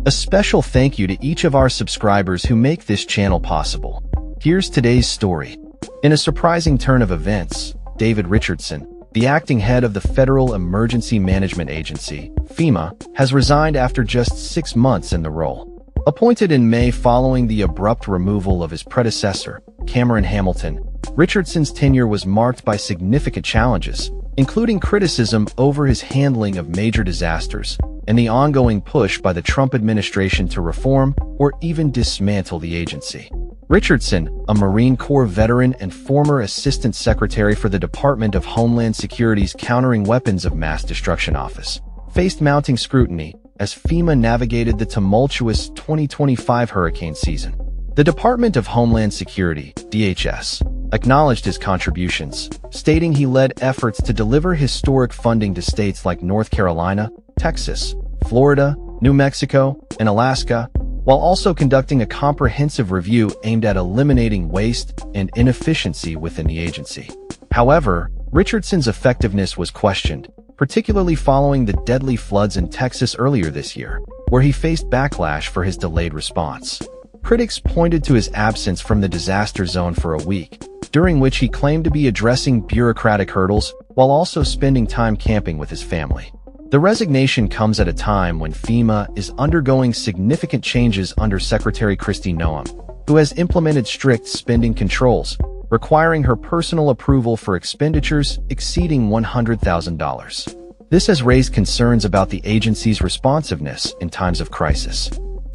A special thank you to each of our subscribers who make this channel possible. Here's today's story. In a surprising turn of events, David Richardson, the acting head of the Federal Emergency Management Agency, FEMA, has resigned after just 6 months in the role. Appointed in May following the abrupt removal of his predecessor, Hamilton, Richardson's tenure was marked by significant challenges, including criticism over his handling of major disasters and the ongoing push by the Trump administration to reform or even dismantle the agency. Richardson, a Marine Corps veteran and former Assistant Secretary for the Department of Homeland Security's Countering Weapons of Mass Destruction Office, faced mounting scrutiny as FEMA navigated the tumultuous 2025 hurricane season. The Department of Homeland Security, DHS, acknowledged his contributions, stating he led efforts to deliver historic funding to states like North Carolina, Texas, Florida, New Mexico, and Alaska, while also conducting a comprehensive review aimed at eliminating waste and inefficiency within the agency. However, Richardson's effectiveness was questioned, particularly following the deadly floods in Texas earlier this year, where he faced backlash for his delayed response. Critics pointed to his absence from the disaster zone for a week, during which he claimed to be addressing bureaucratic hurdles while also spending time camping with his family. The resignation comes at a time when FEMA is undergoing significant changes under Secretary Kristi Noem, who has implemented strict spending controls, requiring her personal approval for expenditures exceeding $100,000. This has raised concerns about the agency's responsiveness in times of crisis.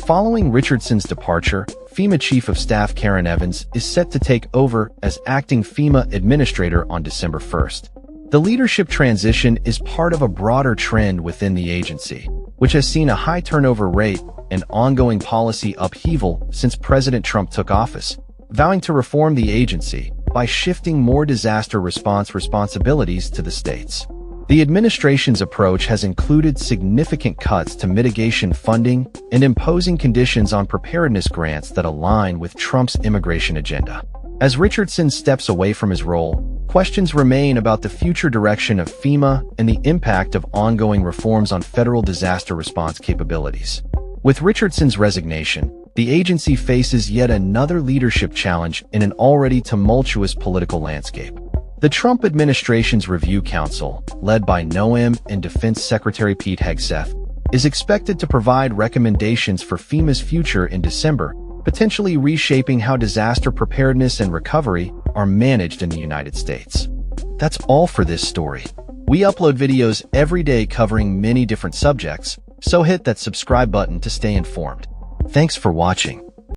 Following Richardson's departure, FEMA Chief of Staff Karen Evans is set to take over as acting FEMA administrator on December 1st. The leadership transition is part of a broader trend within the agency, which has seen a high turnover rate and ongoing policy upheaval since President Trump took office, vowing to reform the agency by shifting more disaster response responsibilities to the states. The administration's approach has included significant cuts to mitigation funding and imposing conditions on preparedness grants that align with Trump's immigration agenda. As Richardson steps away from his role, questions remain about the future direction of FEMA and the impact of ongoing reforms on federal disaster response capabilities. With Richardson's resignation, the agency faces yet another leadership challenge in an already tumultuous political landscape. The Trump administration's Review Council, led by Noem and Defense Secretary Pete Hegseth, is expected to provide recommendations for FEMA's future in December, potentially reshaping how disaster preparedness and recovery are managed in the United States. That's all for this story. We upload videos every day covering many different subjects, so hit that subscribe button to stay informed. Thanks for watching.